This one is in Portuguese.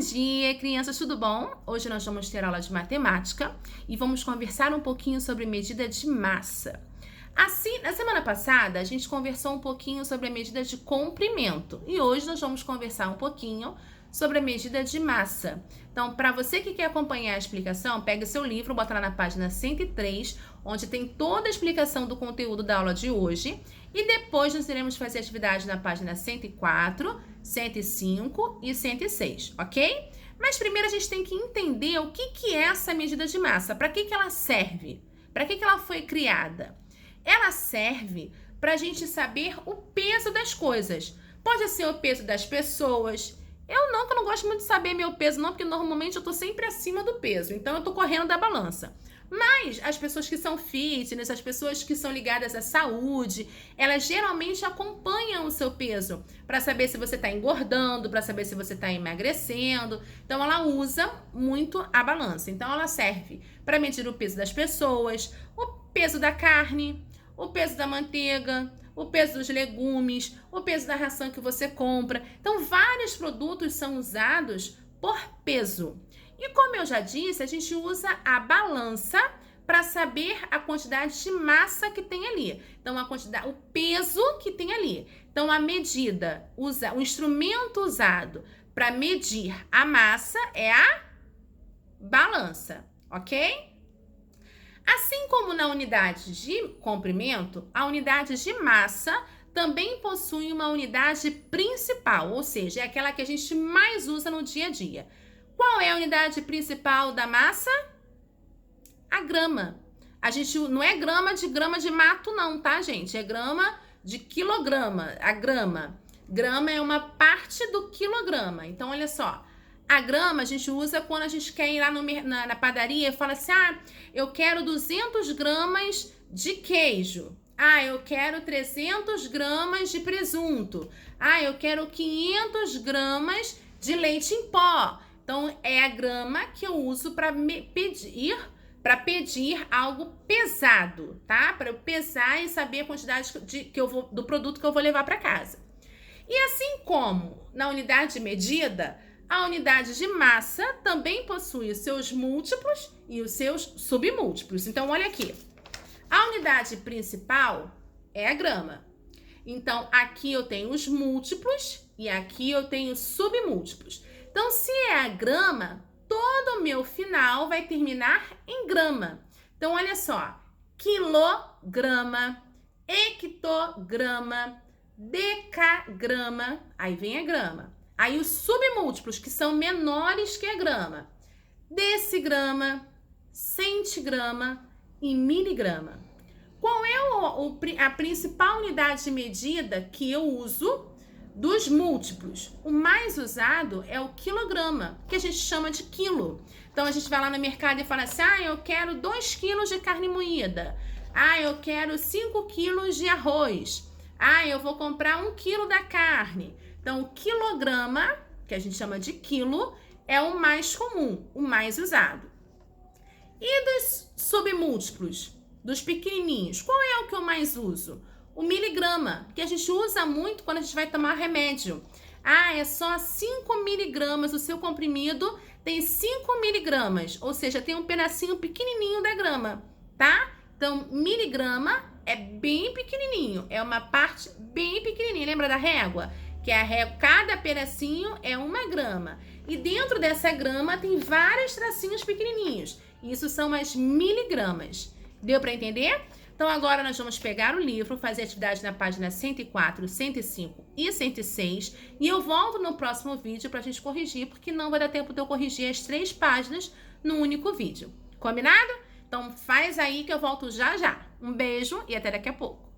dia, crianças, tudo bom? Hoje nós vamos ter aula de matemática e vamos conversar um pouquinho sobre medida de massa. Assim, na semana passada, a gente conversou um pouquinho sobre a medida de comprimento e hoje nós vamos conversar um pouquinho sobre a medida de massa. Então, para você que quer acompanhar a explicação, pega o seu livro, bota lá na página 103, onde tem toda a explicação do conteúdo da aula de hoje. E depois nós iremos fazer atividade na página 104, 105 e 106, ok? Mas primeiro a gente tem que entender o que é essa medida de massa, para que ela serve, para que ela foi criada. Ela serve para a gente saber o peso das coisas. Pode ser o peso das pessoas. Que eu não gosto muito de saber meu peso, não, porque normalmente eu tô sempre acima do peso, então eu tô correndo da balança. Mas as pessoas que são fitness, as pessoas que são ligadas à saúde, elas geralmente acompanham o seu peso para saber se você está engordando, para saber se você está emagrecendo. Então ela usa muito a balança. Então ela serve para medir o peso das pessoas, o peso da carne, o peso da manteiga, o peso dos legumes, o peso da ração que você compra. Então, vários produtos são usados por peso. E como eu já disse, a gente usa a balança para saber a quantidade de massa que tem ali. Então, o peso que tem ali. Então, a medida, o instrumento usado para medir a massa é a balança, ok? Assim como na unidade de comprimento, a unidade de massa também possui uma unidade principal, ou seja, é aquela que a gente mais usa no dia a dia. Qual é a unidade principal da massa? A grama. A gente não é grama de mato não, tá, gente? É grama de quilograma, a grama. Grama é uma parte do quilograma. Então, olha só. A grama a gente usa quando a gente quer ir lá na padaria e fala assim, eu quero 200 gramas de queijo. Eu quero 300 gramas de presunto. Eu quero 500 gramas de leite em pó. Então, é a grama que eu uso para pedir algo pesado, tá? Para eu pesar e saber a quantidade do produto que eu vou levar para casa. E assim como na unidade de medida, a unidade de massa também possui os seus múltiplos e os seus submúltiplos. Então, olha aqui. A unidade principal é a grama. Então, aqui eu tenho os múltiplos e aqui eu tenho submúltiplos. Então, se é a grama, todo o meu final vai terminar em grama. Então, olha só. Quilograma, hectograma, decagrama. Aí vem a grama. Aí os submúltiplos, que são menores que a grama. Decigrama, centigrama e miligrama. Qual é a principal unidade de medida que eu uso dos múltiplos? O mais usado é o quilograma, que a gente chama de quilo. Então, a gente vai lá no mercado e fala assim, eu quero 2 quilos de carne moída. Eu quero 5 quilos de arroz. Eu vou comprar 1 quilo da carne. Então, o quilograma, que a gente chama de quilo, é o mais comum, o mais usado. E dos submúltiplos, dos pequenininhos, qual é o que eu mais uso? O miligrama, que a gente usa muito quando a gente vai tomar remédio. É só 5 miligramas, o seu comprimido tem 5 miligramas, ou seja, tem um pedacinho pequenininho da grama, tá? Então, miligrama é bem pequenininho, é uma parte bem pequenininha, lembra da régua? Que a régua, cada pedacinho é 1 grama. E dentro dessa grama tem vários tracinhos pequenininhos. Isso são as miligramas. Deu para entender? Então, agora nós vamos pegar o livro, fazer atividade na página 104, 105 e 106. E eu volto no próximo vídeo para a gente corrigir, porque não vai dar tempo de eu corrigir as 3 páginas num único vídeo. Combinado? Então, faz aí que eu volto já já. Um beijo e até daqui a pouco.